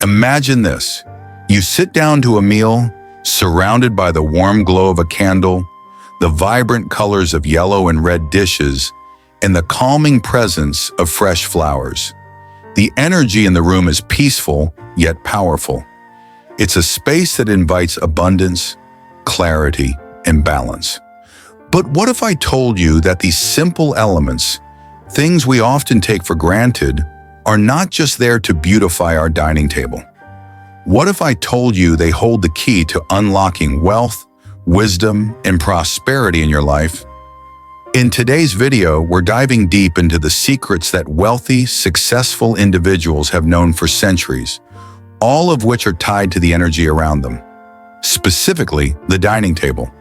Imagine this. You sit down to a meal, surrounded by the warm glow of a candle, the vibrant colors of yellow and red dishes, and the calming presence of fresh flowers. The energy in the room is peaceful, yet powerful. It's a space that invites abundance, clarity, and balance. But what if I told you that these simple elements, things we often take for granted, are not just there to beautify our dining table? What if I told you they hold the key to unlocking wealth, wisdom, and prosperity in your life? In today's video, we're diving deep into the secrets that wealthy, successful individuals have known for centuries, all of which are tied to the energy around them. Specifically, the dining table.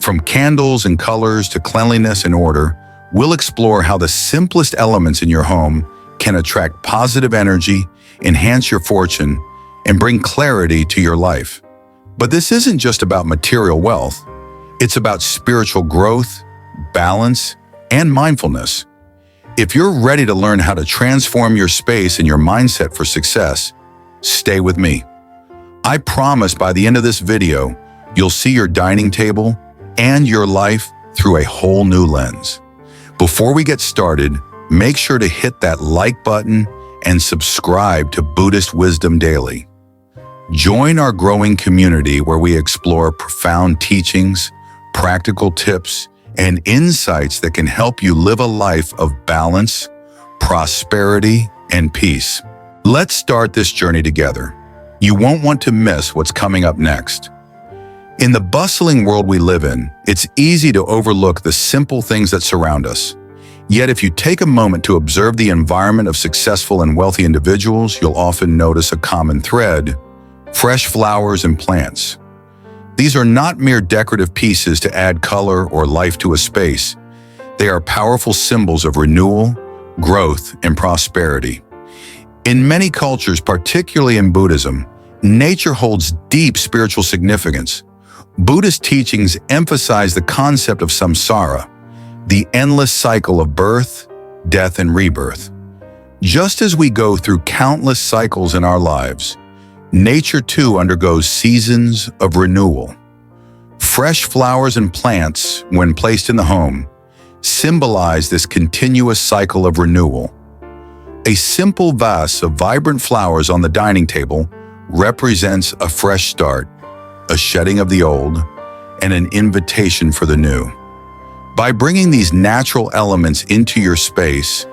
From candles and colors to cleanliness and order, we'll explore how the simplest elements in your home can attract positive energy, enhance your fortune, and bring clarity to your life. But this isn't just about material wealth. It's about spiritual growth, balance, and mindfulness. If you're ready to learn how to transform your space and your mindset for success, stay with me. I promise by the end of this video, you'll see your dining table and your life through a whole new lens. Before we get started, make sure to hit that like button and subscribe to Buddhist Wisdom Daily. Join our growing community where we explore profound teachings, practical tips, and insights that can help you live a life of balance, prosperity, and peace. Let's start this journey together. You won't want to miss what's coming up next. In the bustling world we live in, it's easy to overlook the simple things that surround us. Yet if you take a moment to observe the environment of successful and wealthy individuals, you'll often notice a common thread: fresh flowers and plants. These are not mere decorative pieces to add color or life to a space. They are powerful symbols of renewal, growth, and prosperity. In many cultures, particularly in Buddhism, nature holds deep spiritual significance. Buddhist teachings emphasize the concept of samsara, the endless cycle of birth, death, and rebirth. Just as we go through countless cycles in our lives, nature too undergoes seasons of renewal. Fresh flowers and plants, when placed in the home, symbolize this continuous cycle of renewal. A simple vase of vibrant flowers on the dining table represents a fresh start, a shedding of the old, and an invitation for the new. By bringing these natural elements into your space,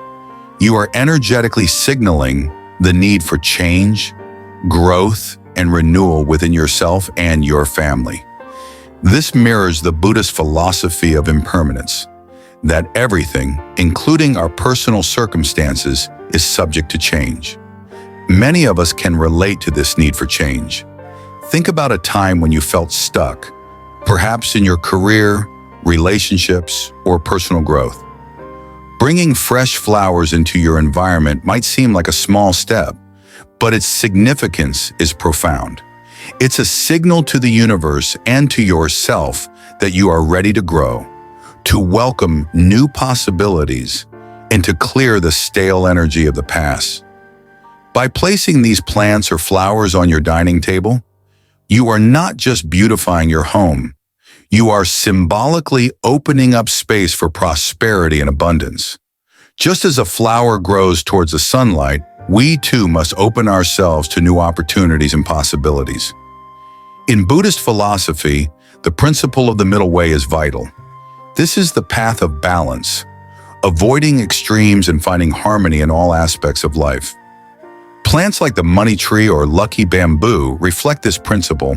you are energetically signaling the need for change, growth, and renewal within yourself and your family. This mirrors the Buddhist philosophy of impermanence, that everything, including our personal circumstances, is subject to change. Many of us can relate to this need for change. Think about a time when you felt stuck, perhaps in your career, relationships, or personal growth. Bringing fresh flowers into your environment might seem like a small step, but its significance is profound. It's a signal to the universe and to yourself that you are ready to grow, to welcome new possibilities, and to clear the stale energy of the past. By placing these plants or flowers on your dining table, you are not just beautifying your home, you are symbolically opening up space for prosperity and abundance. Just as a flower grows towards the sunlight, we too must open ourselves to new opportunities and possibilities. In Buddhist philosophy, the principle of the middle way is vital. This is the path of balance, avoiding extremes and finding harmony in all aspects of life. Plants like the money tree or lucky bamboo reflect this principle,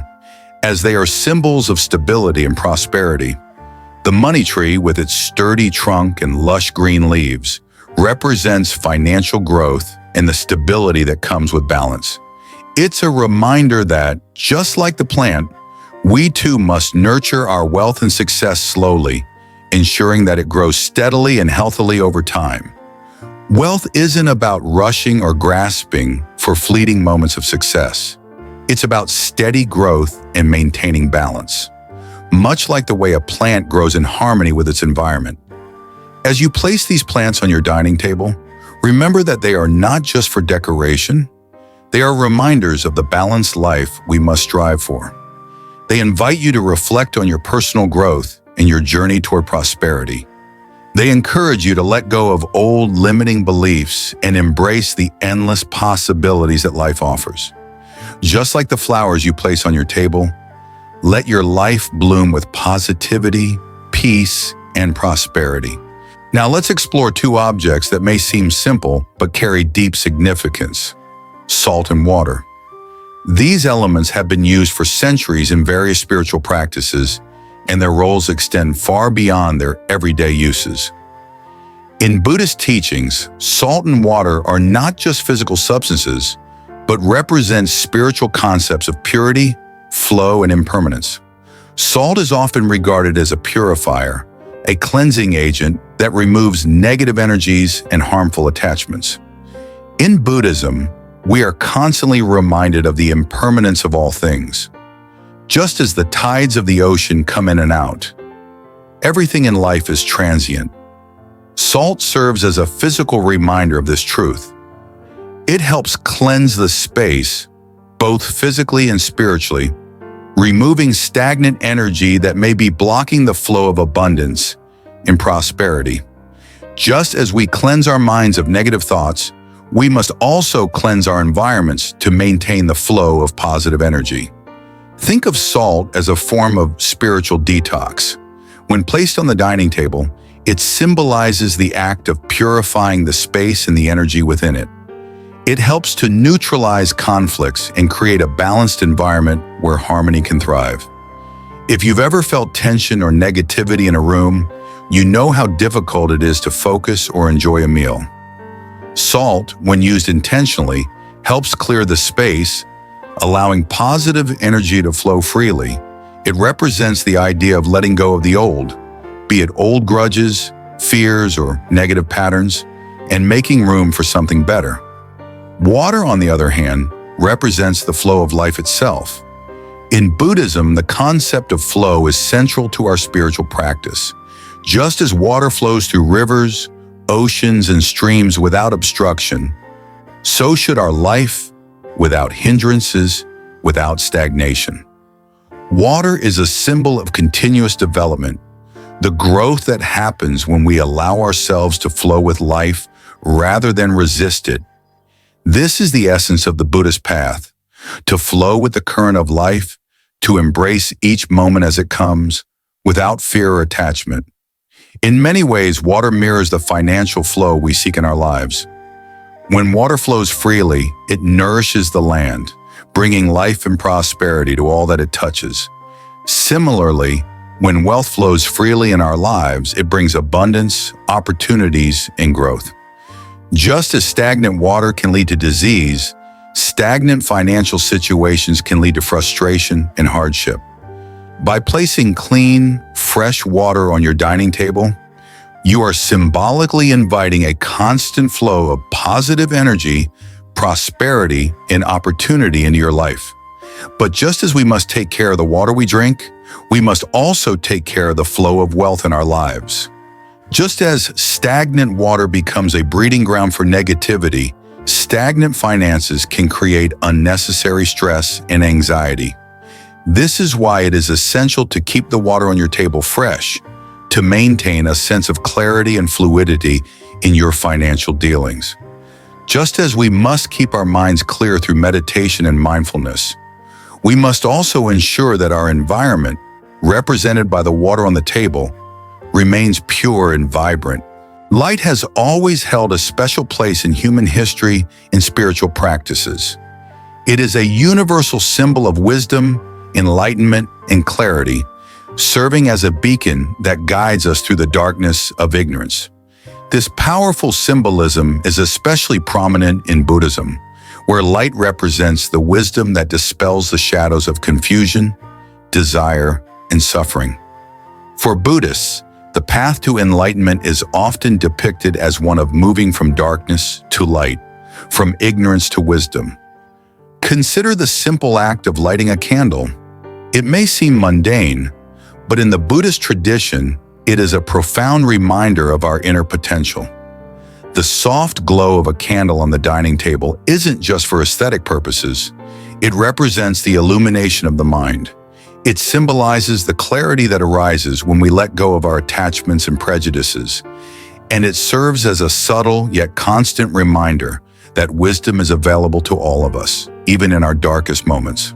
as they are symbols of stability and prosperity. The money tree, with its sturdy trunk and lush green leaves, represents financial growth and the stability that comes with balance. It's a reminder that, just like the plant, we too must nurture our wealth and success slowly, ensuring that it grows steadily and healthily over time. Wealth isn't about rushing or grasping for fleeting moments of success. It's about steady growth and maintaining balance, much like the way a plant grows in harmony with its environment. As you place these plants on your dining table, remember that they are not just for decoration. They are reminders of the balanced life we must strive for. They invite you to reflect on your personal growth and your journey toward prosperity. They encourage you to let go of old limiting beliefs and embrace the endless possibilities that life offers. Just like the flowers you place on your table, let your life bloom with positivity, peace, and prosperity. Now let's explore two objects that may seem simple but carry deep significance: salt and water. These elements have been used for centuries in various spiritual practices, and their roles extend far beyond their everyday uses. In Buddhist teachings, salt and water are not just physical substances, but represent spiritual concepts of purity, flow, and impermanence. Salt is often regarded as a purifier, a cleansing agent that removes negative energies and harmful attachments. In Buddhism, we are constantly reminded of the impermanence of all things. Just as the tides of the ocean come in and out, everything in life is transient. Salt serves as a physical reminder of this truth. It helps cleanse the space, both physically and spiritually, removing stagnant energy that may be blocking the flow of abundance and prosperity. Just as we cleanse our minds of negative thoughts, we must also cleanse our environments to maintain the flow of positive energy. Think of salt as a form of spiritual detox. When placed on the dining table, it symbolizes the act of purifying the space and the energy within it. It helps to neutralize conflicts and create a balanced environment where harmony can thrive. If you've ever felt tension or negativity in a room, you know how difficult it is to focus or enjoy a meal. Salt, when used intentionally, helps clear the space, allowing positive energy to flow freely. It represents the idea of letting go of the old, be it old grudges, fears, or negative patterns, and making room for something better. Water, on the other hand, represents the flow of life itself. In Buddhism, the concept of flow is central to our spiritual practice. Just as water flows through rivers, oceans, and streams without obstruction, so should our life, without hindrances, without stagnation. Water is a symbol of continuous development, the growth that happens when we allow ourselves to flow with life rather than resist it. This is the essence of the Buddhist path: to flow with the current of life, to embrace each moment as it comes, without fear or attachment. In many ways, water mirrors the financial flow we seek in our lives. When water flows freely, it nourishes the land, bringing life and prosperity to all that it touches. Similarly, when wealth flows freely in our lives, it brings abundance, opportunities, and growth. Just as stagnant water can lead to disease, stagnant financial situations can lead to frustration and hardship. By placing clean, fresh water on your dining table, you are symbolically inviting a constant flow of positive energy, prosperity, and opportunity into your life. But just as we must take care of the water we drink, we must also take care of the flow of wealth in our lives. Just as stagnant water becomes a breeding ground for negativity, stagnant finances can create unnecessary stress and anxiety. This is why it is essential to keep the water on your table fresh, to maintain a sense of clarity and fluidity in your financial dealings. Just as we must keep our minds clear through meditation and mindfulness, we must also ensure that our environment, represented by the water on the table, remains pure and vibrant. Light has always held a special place in human history and spiritual practices. It is a universal symbol of wisdom, enlightenment, and clarity, serving as a beacon that guides us through the darkness of ignorance. This powerful symbolism is especially prominent in Buddhism, where light represents the wisdom that dispels the shadows of confusion, desire, and suffering. For Buddhists, the path to enlightenment is often depicted as one of moving from darkness to light, from ignorance to wisdom. Consider the simple act of lighting a candle. It may seem mundane, but in the Buddhist tradition, it is a profound reminder of our inner potential. The soft glow of a candle on the dining table isn't just for aesthetic purposes. It represents the illumination of the mind. It symbolizes the clarity that arises when we let go of our attachments and prejudices. And it serves as a subtle yet constant reminder that wisdom is available to all of us, even in our darkest moments.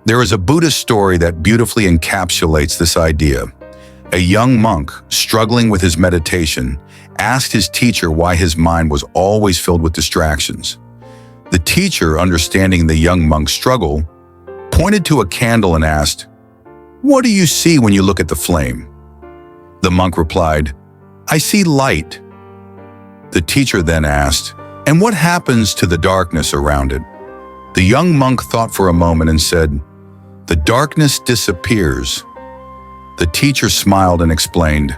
There is a Buddhist story that beautifully encapsulates this idea. A young monk, struggling with his meditation, asked his teacher why his mind was always filled with distractions. The teacher, understanding the young monk's struggle, pointed to a candle and asked, "What do you see when you look at the flame?" The monk replied, "I see light." The teacher then asked, "And what happens to the darkness around it?" The young monk thought for a moment and said, "The darkness disappears." The teacher smiled and explained,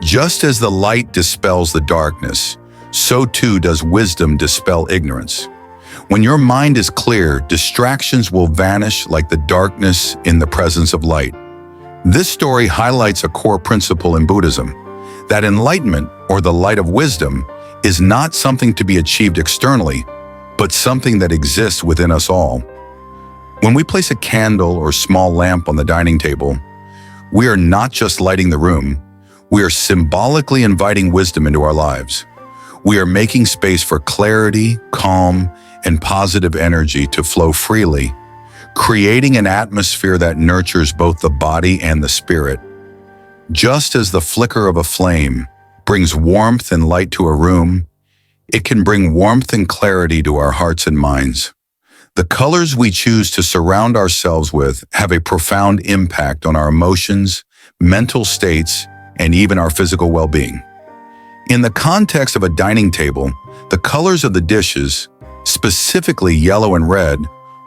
"Just as the light dispels the darkness, so too does wisdom dispel ignorance. When your mind is clear, distractions will vanish like the darkness in the presence of light." This story highlights a core principle in Buddhism, that enlightenment, or the light of wisdom, is not something to be achieved externally, but something that exists within us all. When we place a candle or small lamp on the dining table, we are not just lighting the room, we are symbolically inviting wisdom into our lives. We are making space for clarity, calm, and positive energy to flow freely, creating an atmosphere that nurtures both the body and the spirit. Just as the flicker of a flame brings warmth and light to a room, it can bring warmth and clarity to our hearts and minds. The colors we choose to surround ourselves with have a profound impact on our emotions, mental states, and even our physical well-being. In the context of a dining table, the colors of the dishes, specifically yellow and red,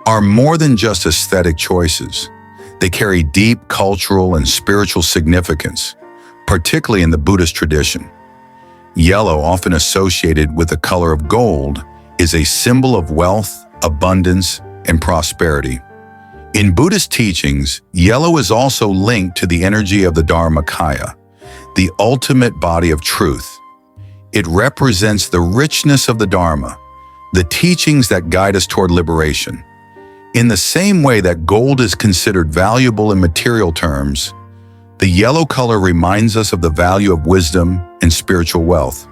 are more than just aesthetic choices. They carry deep cultural and spiritual significance, particularly in the Buddhist tradition. Yellow, often associated with the color of gold, is a symbol of wealth, abundance, and prosperity. In Buddhist teachings, yellow is also linked to the energy of the Dharmakaya, the ultimate body of truth. It represents the richness of the Dharma, the teachings that guide us toward liberation. In the same way that gold is considered valuable in material terms, the yellow color reminds us of the value of wisdom and spiritual wealth.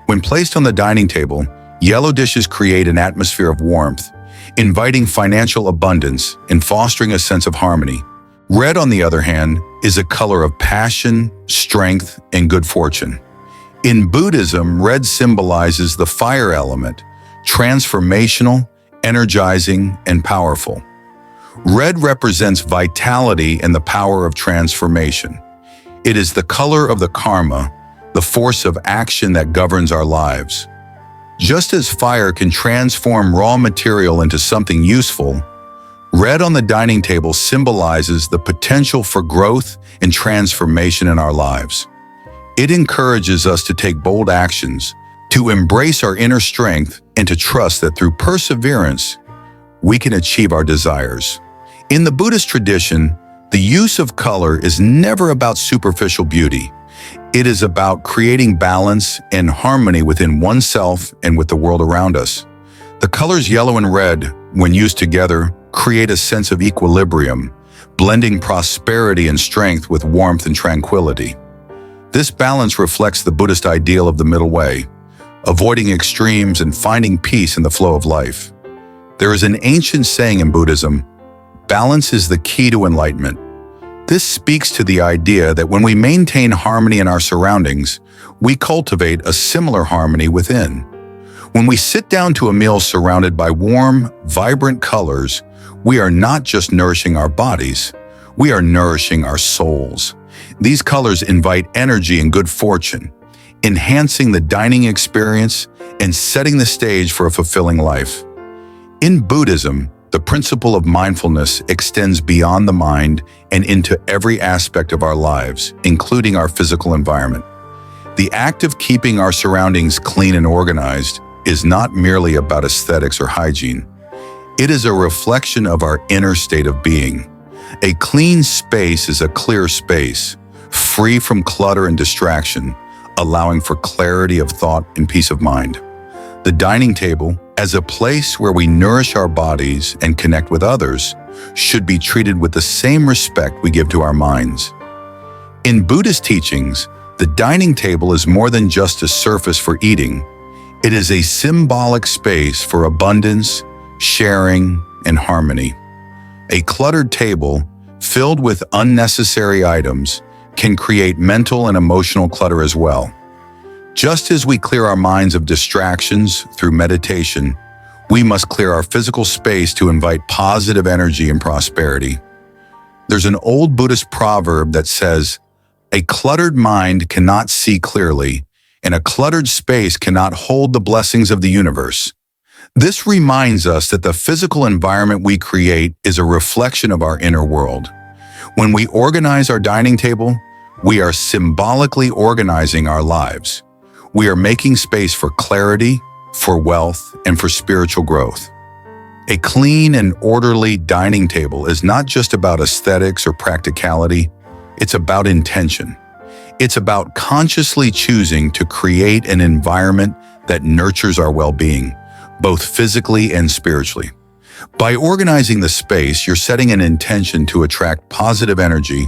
When placed on the dining table, yellow dishes create an atmosphere of warmth, inviting financial abundance and fostering a sense of harmony. Red, on the other hand, is a color of passion, strength, and good fortune. In Buddhism, red symbolizes the fire element, transformational, energizing, and powerful. Red represents vitality and the power of transformation. It is the color of the karma, the force of action that governs our lives. Just as fire can transform raw material into something useful, red on the dining table symbolizes the potential for growth and transformation in our lives. It encourages us to take bold actions, to embrace our inner strength, and to trust that through perseverance, we can achieve our desires. In the Buddhist tradition, the use of color is never about superficial beauty. It is about creating balance and harmony within oneself and with the world around us. The colors yellow and red, when used together, create a sense of equilibrium, blending prosperity and strength with warmth and tranquility. This balance reflects the Buddhist ideal of the middle way, avoiding extremes and finding peace in the flow of life. There is an ancient saying in Buddhism, "Balance is the key to enlightenment." This speaks to the idea that when we maintain harmony in our surroundings, we cultivate a similar harmony within. When we sit down to a meal surrounded by warm, vibrant colors, we are not just nourishing our bodies, we are nourishing our souls. These colors invite energy and good fortune, enhancing the dining experience and setting the stage for a fulfilling life. In Buddhism, the principle of mindfulness extends beyond the mind and into every aspect of our lives, including our physical environment. The act of keeping our surroundings clean and organized is not merely about aesthetics or hygiene. It is a reflection of our inner state of being. A clean space is a clear space, free from clutter and distraction, allowing for clarity of thought and peace of mind. The dining table, as a place where we nourish our bodies and connect with others, should be treated with the same respect we give to our minds. In Buddhist teachings, the dining table is more than just a surface for eating. It is a symbolic space for abundance, sharing, and harmony. A cluttered table, filled with unnecessary items, can create mental and emotional clutter as well. Just as we clear our minds of distractions through meditation, we must clear our physical space to invite positive energy and prosperity. There's an old Buddhist proverb that says, "A cluttered mind cannot see clearly, and a cluttered space cannot hold the blessings of the universe." This reminds us that the physical environment we create is a reflection of our inner world. When we organize our dining table, we are symbolically organizing our lives. We are making space for clarity, for wealth, and for spiritual growth. A clean and orderly dining table is not just about aesthetics or practicality, it's about intention. It's about consciously choosing to create an environment that nurtures our well-being, both physically and spiritually. By organizing the space, you're setting an intention to attract positive energy,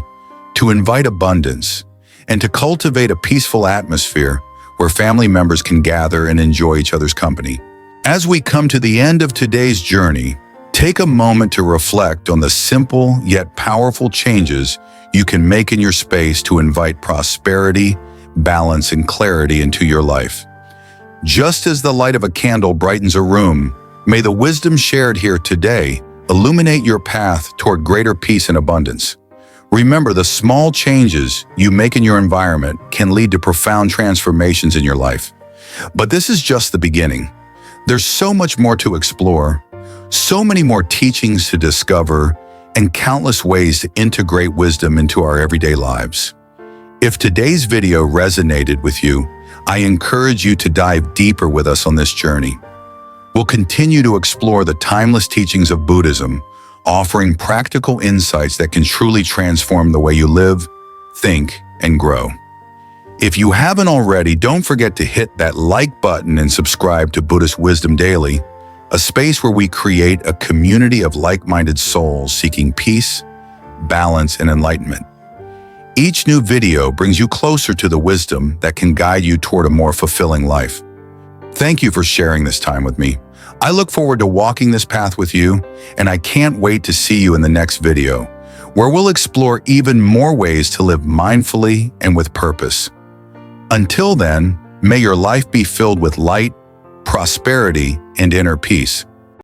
to invite abundance, and to cultivate a peaceful atmosphere where family members can gather and enjoy each other's company. As we come to the end of today's journey, take a moment to reflect on the simple yet powerful changes you can make in your space to invite prosperity, balance, and clarity into your life. Just as the light of a candle brightens a room, may the wisdom shared here today illuminate your path toward greater peace and abundance. Remember, the small changes you make in your environment can lead to profound transformations in your life. But this is just the beginning. There's so much more to explore, so many more teachings to discover, and countless ways to integrate wisdom into our everyday lives. If today's video resonated with you, I encourage you to dive deeper with us on this journey. We'll continue to explore the timeless teachings of Buddhism, offering practical insights that can truly transform the way you live, think, and grow. If you haven't already, don't forget to hit that like button and subscribe to Buddhist Wisdom Daily, a space where we create a community of like-minded souls seeking peace, balance, and enlightenment. Each new video brings you closer to the wisdom that can guide you toward a more fulfilling life. Thank you for sharing this time with me. I look forward to walking this path with you, and I can't wait to see you in the next video, where we'll explore even more ways to live mindfully and with purpose. Until then, may your life be filled with light, prosperity, and inner peace.